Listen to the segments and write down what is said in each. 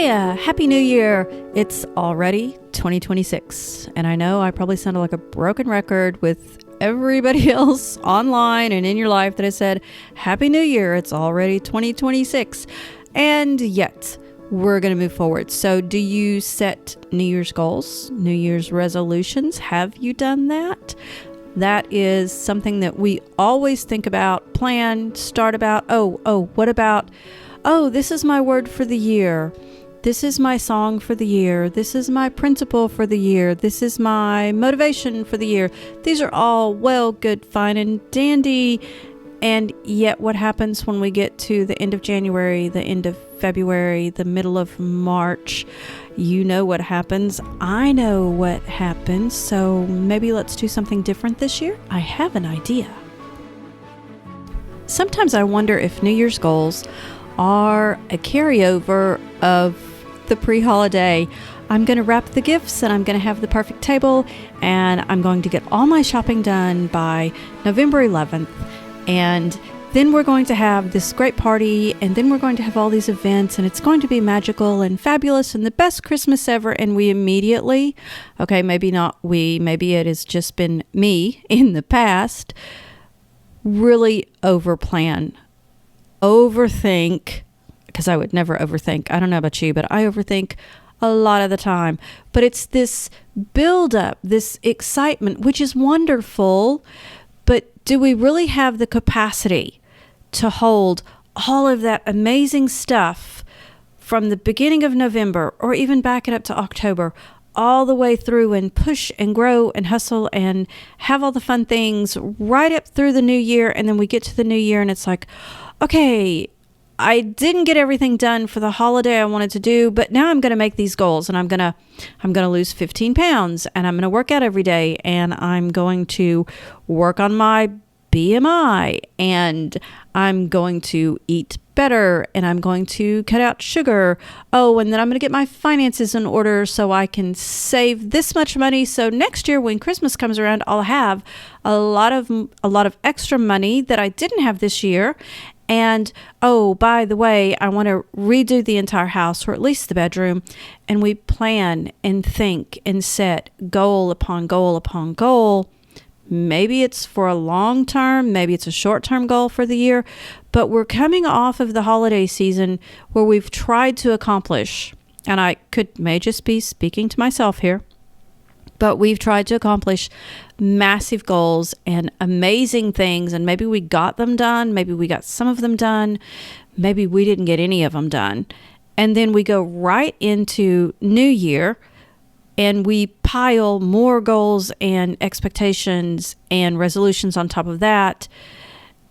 Hiya! Happy New Year! It's already 2026, and I know I probably sounded like a broken record with everybody else online and in your life that has said, Happy New Year, it's already 2026. And yet, we're going to move forward. So do you set New Year's goals, New Year's resolutions? Have you done that? That is something that we always think about, plan, start about. What about, this is my word for the year. This is my song for the year. This is my principle for the year. This is my motivation for the year. These are all well, good, fine, and dandy. And yet what happens when we get to the end of January, the end of February, the middle of March? You know what happens. I know what happens. So maybe let's do something different this year. I have an idea. Sometimes I wonder if New Year's goals are a carryover of the pre-holiday. I'm going to wrap the gifts and I'm going to have the perfect table and I'm going to get all my shopping done by November 11th. And then we're going to have this great party and then we're going to have all these events and it's going to be magical and fabulous and the best Christmas ever. And we immediately, maybe not we, maybe it has just been me in the past, really overplan, overthink, because I would never overthink. I don't know about you, but I overthink a lot of the time. But it's this buildup, this excitement, which is wonderful. But do we really have the capacity to hold all of that amazing stuff from the beginning of November or even back it up to October all the way through and push and grow and hustle and have all the fun things right up through the new year? And then we get to the new year and it's like, okay, I didn't get everything done for the holiday I wanted to do, but now I'm going to make these goals and I'm going to lose 15 pounds and I'm going to work out every day and I'm going to work on my BMI and I'm going to eat better and I'm going to cut out sugar. And then I'm going to get my finances in order so I can save this much money. So next year when Christmas comes around, I'll have a lot of extra money that I didn't have this year. And, by the way, I want to redo the entire house, or at least the bedroom. And we plan and think and set goal upon goal upon goal. Maybe it's for a long term, maybe it's a short term goal for the year. But we're coming off of the holiday season where we've tried to accomplish, and I may just be speaking to myself here, but we've tried to accomplish massive goals and amazing things. And maybe we got them done. Maybe we got some of them done. Maybe we didn't get any of them done. And then we go right into New Year and we pile more goals and expectations and resolutions on top of that.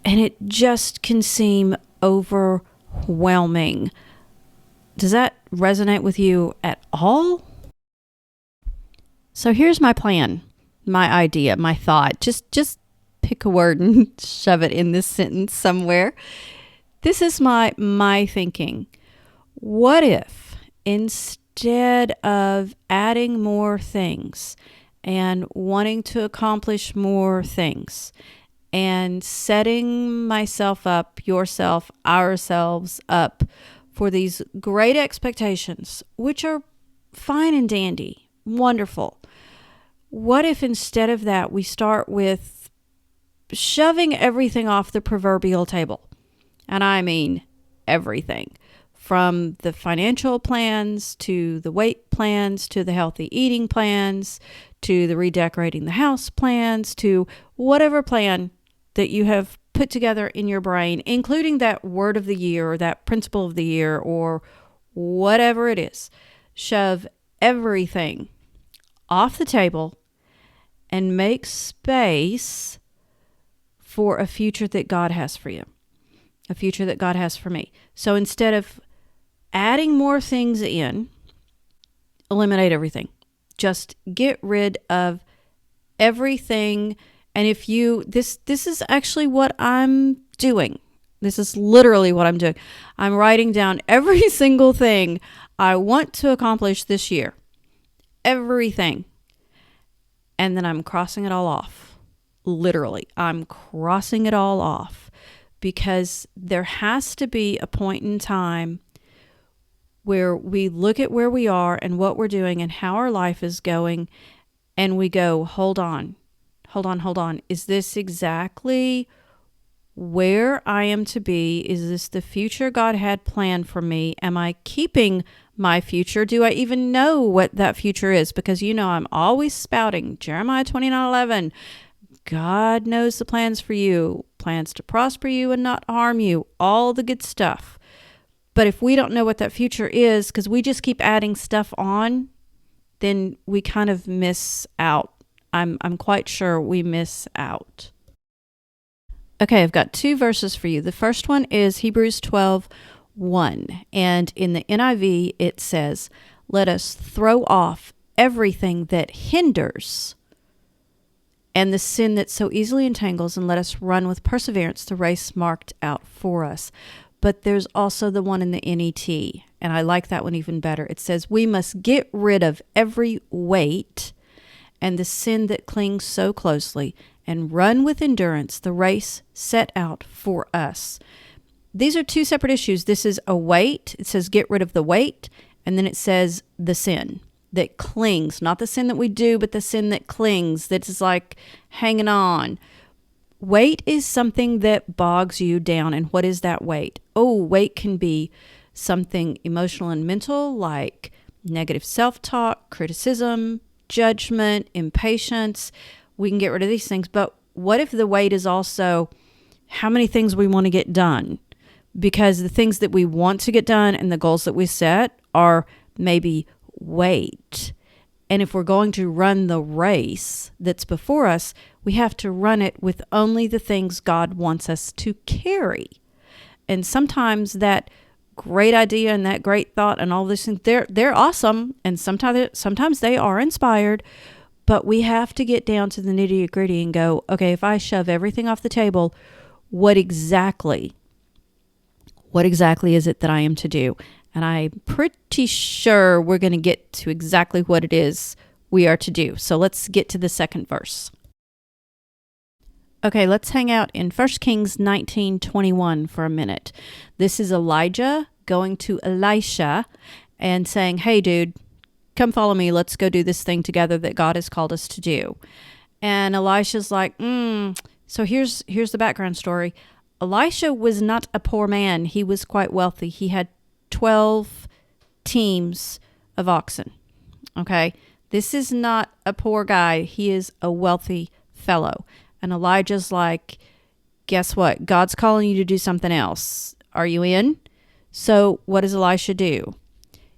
And it just can seem overwhelming. Does that resonate with you at all? So here's my plan, my idea, my thought. Just pick a word and shove it in this sentence somewhere. This is my thinking. What if instead of adding more things and wanting to accomplish more things and setting myself up, yourself, ourselves up for these great expectations, which are fine and dandy, wonderful. What if instead of that, we start with shoving everything off the proverbial table? And I mean everything, from the financial plans to the weight plans to the healthy eating plans to the redecorating the house plans to whatever plan that you have put together in your brain, including that word of the year or that principle of the year or whatever it is. Shove everything off the table and make space for a future that God has for you, a future that God has for me. So instead of adding more things in, eliminate everything. Just get rid of everything. And if this is actually what I'm doing. This is literally what I'm doing. I'm writing down every single thing I want to accomplish this year. Everything. And then I'm crossing it all off. Literally, I'm crossing it all off because there has to be a point in time where we look at where we are and what we're doing and how our life is going, and we go, hold on. Is this exactly where I am to be? Is this the future God had planned for me? Am I keeping my future? Do I even know what that future is? Because I'm always spouting Jeremiah 29:11. God knows the plans for you, plans to prosper you and not harm you, all the good stuff. But if we don't know what that future is, because we just keep adding stuff on, then we kind of miss out. I'm quite sure we miss out. Okay, I've got 2 verses for you. The first one is Hebrews 12:1. And in the NIV, it says, "Let us throw off everything that hinders and the sin that so easily entangles, and let us run with perseverance the race marked out for us." But there's also the one in the NET, and I like that one even better. It says, "We must get rid of every weight and the sin that clings so closely, and run with endurance the race set out for us." These are 2 separate issues. This is a weight. It says get rid of the weight, and then it says the sin that clings. Not the sin that we do, but the sin that clings, that is like hanging on. Weight is something that bogs you down. And what is that weight? Weight can be something emotional and mental, like negative self-talk, criticism, judgment, impatience. We can get rid of these things. But what if the weight is also how many things we want to get done? Because the things that we want to get done and the goals that we set are maybe weight. And if we're going to run the race that's before us, we have to run it with only the things God wants us to carry. And sometimes that great idea and that great thought and all these things, they're awesome. And sometimes they are inspired, but we have to get down to the nitty gritty and go, okay, if I shove everything off the table, what exactly is it that I am to do? And I'm pretty sure we're going to get to exactly what it is we are to do. So let's get to the second verse. Okay, let's hang out in 1 Kings 19:21 for a minute. This is Elijah going to Elisha and saying, "Hey, dude, come follow me. Let's go do this thing together that God has called us to do." And Elisha's like, So here's the background story. Elisha was not a poor man. He was quite wealthy. He had 12 teams of oxen. Okay, this is not a poor guy. He is a wealthy fellow. And Elijah's like, guess what? God's calling you to do something else. Are you in? So what does Elisha do?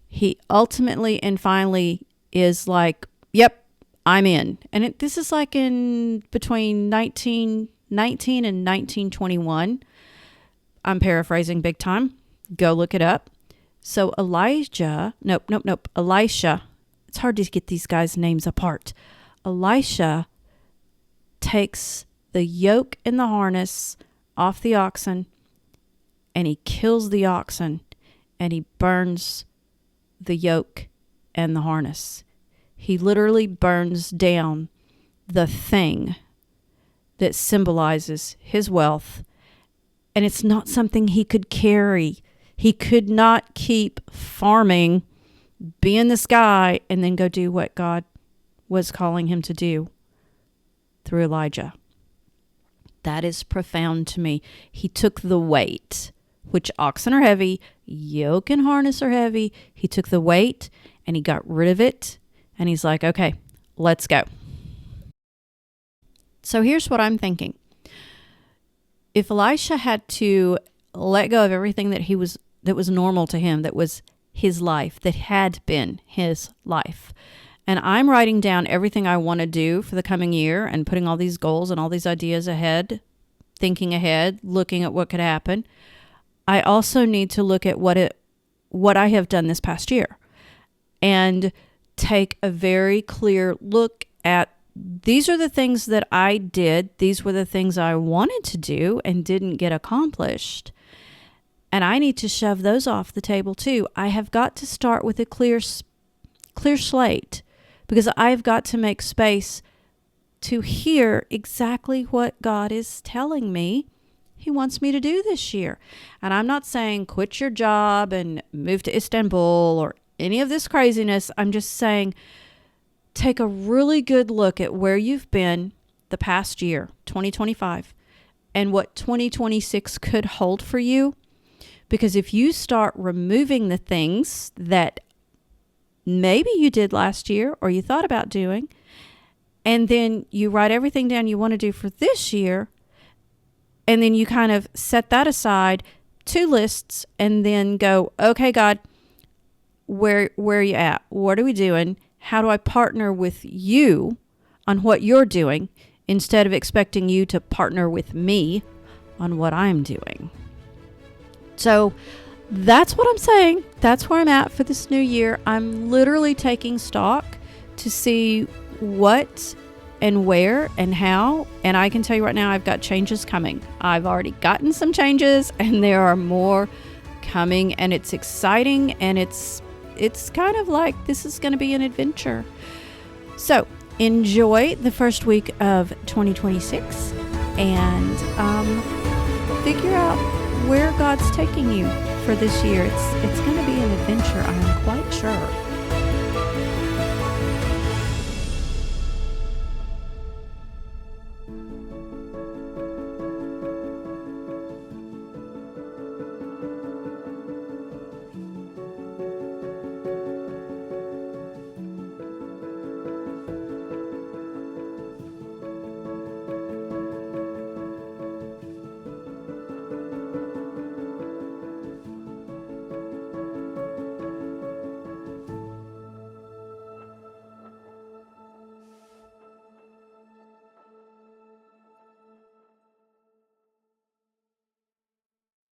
He ultimately and finally is like, yep, I'm in. And this is like in between 1919 and 1921. I'm paraphrasing big time. Go look it up. So Elisha. It's hard to get these guys' names apart. Elisha takes the yoke and the harness off the oxen, and he kills the oxen, and he burns the yoke and the harness. He literally burns down the thing that symbolizes his wealth, and it's not something he could carry. He could not keep farming, being this guy, and then go do what God was calling him to do through Elijah. That is profound to me. He took the weight, which oxen are heavy, yoke and harness are heavy. He took the weight and he got rid of it. And he's like, okay, let's go. So here's what I'm thinking. If Elisha had to let go of everything that was normal to him, that was his life, that had been his life, and I'm writing down everything I want to do for the coming year and putting all these goals and all these ideas ahead, thinking ahead, looking at what could happen, I also need to look at what I have done this past year and take a very clear look at, these are the things that I did. These were the things I wanted to do and didn't get accomplished. And I need to shove those off the table too. I have got to start with a clear slate, because I've got to make space to hear exactly what God is telling me He wants me to do this year. And I'm not saying quit your job and move to Istanbul or any of this craziness. I'm just saying take a really good look at where you've been the past year, 2025, and what 2026 could hold for you. Because if you start removing the things that maybe you did last year or you thought about doing, and then you write everything down you want to do for this year, and then you kind of set that aside, 2 lists, and then go, okay, God, where are you at? What are we doing? How do I partner with you on what you're doing instead of expecting you to partner with me on what I'm doing? So that's what I'm saying. That's where I'm at for this new year. I'm literally taking stock to see what and where and how. And I can tell you right now, I've got changes coming. I've already gotten some changes and there are more coming, and it's exciting, and it's kind of like this is going to be an adventure. So enjoy the first week of 2026 and figure out where God's taking you for this year. It's going to be an adventure, I'm quite sure.